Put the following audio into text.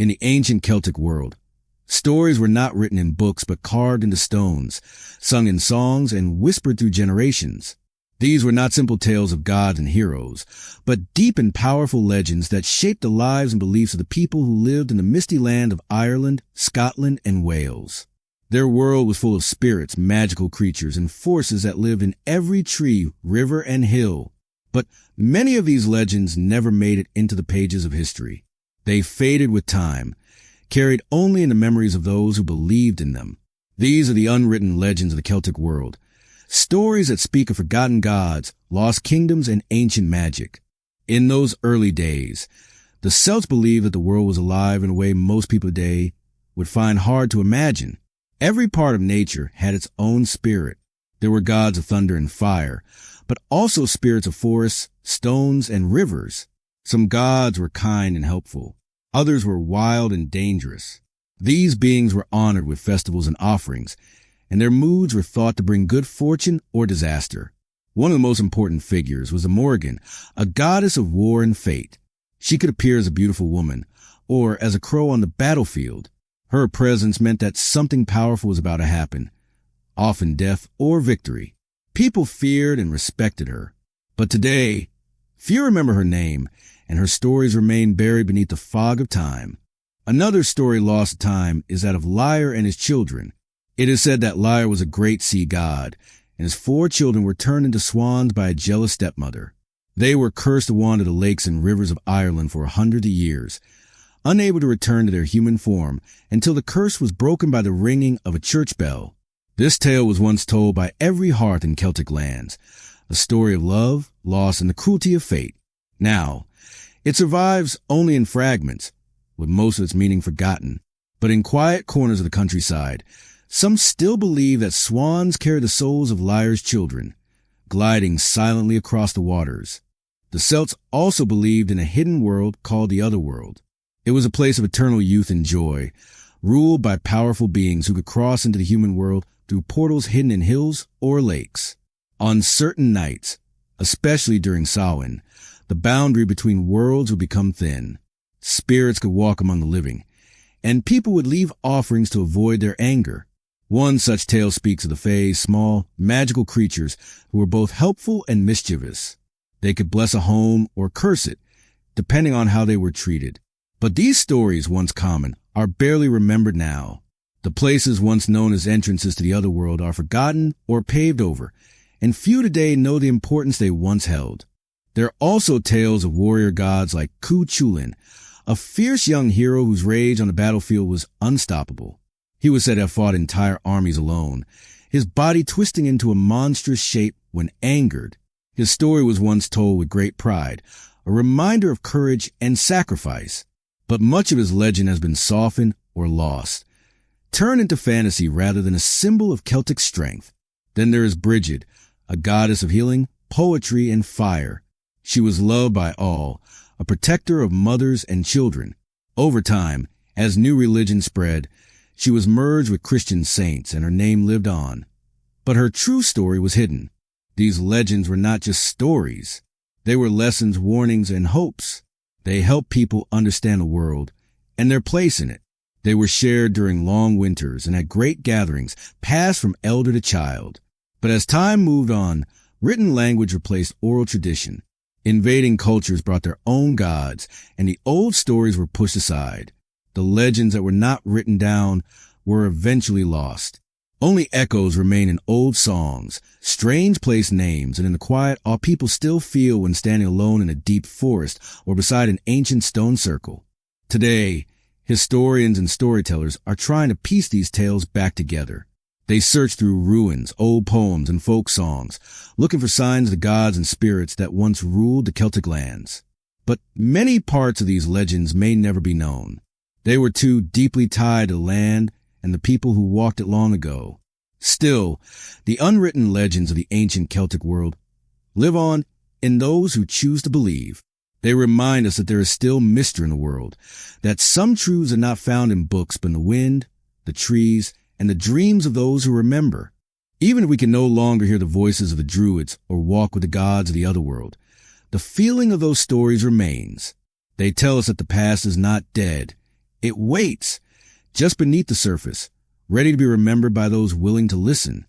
In the ancient Celtic world, stories were not written in books but carved into stones, sung in songs, and whispered through generations. These were not simple tales of gods and heroes, but deep and powerful legends that shaped the lives and beliefs of the people who lived in the misty land of Ireland, Scotland, and Wales. Their world was full of spirits, magical creatures, and forces that lived in every tree, river, and hill. But many of these legends never made it into the pages of history. They faded with time, carried only in the memories of those who believed in them. These are the unwritten legends of the Celtic world. Stories that speak of forgotten gods, lost kingdoms, and ancient magic. In those early days, the Celts believed that the world was alive in a way most people today would find hard to imagine. Every part of nature had its own spirit. There were gods of thunder and fire, but also spirits of forests, stones, and rivers. Some gods were kind and helpful. Others were wild and dangerous. These beings were honored with festivals and offerings, and their moods were thought to bring good fortune or disaster. One of the most important figures was the Morrígan, a goddess of war and fate. She could appear as a beautiful woman, or as a crow on the battlefield. Her presence meant that something powerful was about to happen, often death or victory. People feared and respected her. But today, few remember her name, and her stories remain buried beneath the fog of time. Another story lost to time is that of Lyre and his children. It is said that Lyre was a great sea god, and his 4 children were turned into swans by a jealous stepmother. They were cursed to wander the lakes and rivers of Ireland for 100 years, unable to return to their human form until the curse was broken by the ringing of a church bell. This tale was once told by every hearth in Celtic lands, a story of love, loss, and the cruelty of fate. Now, it survives only in fragments, with most of its meaning forgotten. But in quiet corners of the countryside, some still believe that swans carry the souls of Lyre's children, gliding silently across the waters. The Celts also believed in a hidden world called the Otherworld. It was a place of eternal youth and joy, ruled by powerful beings who could cross into the human world through portals hidden in hills or lakes. On certain nights, especially during Samhain, the boundary between worlds would become thin. Spirits could walk among the living, and people would leave offerings to avoid their anger. One such tale speaks of the Fae, small, magical creatures who were both helpful and mischievous. They could bless a home or curse it, depending on how they were treated. But these stories, once common, are barely remembered now. The places once known as entrances to the otherworld are forgotten or paved over, and few today know the importance they once held. There are also tales of warrior gods like Cu Chulainn, a fierce young hero whose rage on the battlefield was unstoppable. He was said to have fought entire armies alone, his body twisting into a monstrous shape when angered. His story was once told with great pride, a reminder of courage and sacrifice. But much of his legend has been softened or lost, turned into fantasy rather than a symbol of Celtic strength. Then there is Brigid, a goddess of healing, poetry, and fire. She was loved by all, a protector of mothers and children. Over time, as new religion spread, she was merged with Christian saints and her name lived on. But her true story was hidden. These legends were not just stories. They were lessons, warnings, and hopes. They helped people understand the world and their place in it. They were shared during long winters and at great gatherings, passed from elder to child. But as time moved on, written language replaced oral tradition. Invading cultures brought their own gods, and the old stories were pushed aside. The legends that were not written down were eventually lost. Only echoes remain in old songs, strange place names, and in the quiet all people still feel when standing alone in a deep forest or beside an ancient stone circle. Today, historians and storytellers are trying to piece these tales back together. They search through ruins, old poems, and folk songs, looking for signs of the gods and spirits that once ruled the Celtic lands. But many parts of these legends may never be known. They were too deeply tied to land and the people who walked it long ago. Still, the unwritten legends of the ancient Celtic world live on in those who choose to believe. They remind us that there is still mystery in the world, that some truths are not found in books but in the wind, the trees, and the dreams of those who remember. Even if we can no longer hear the voices of the Druids or walk with the gods of the otherworld, the feeling of those stories remains. They tell us that the past is not dead. It waits just beneath the surface, ready to be remembered by those willing to listen.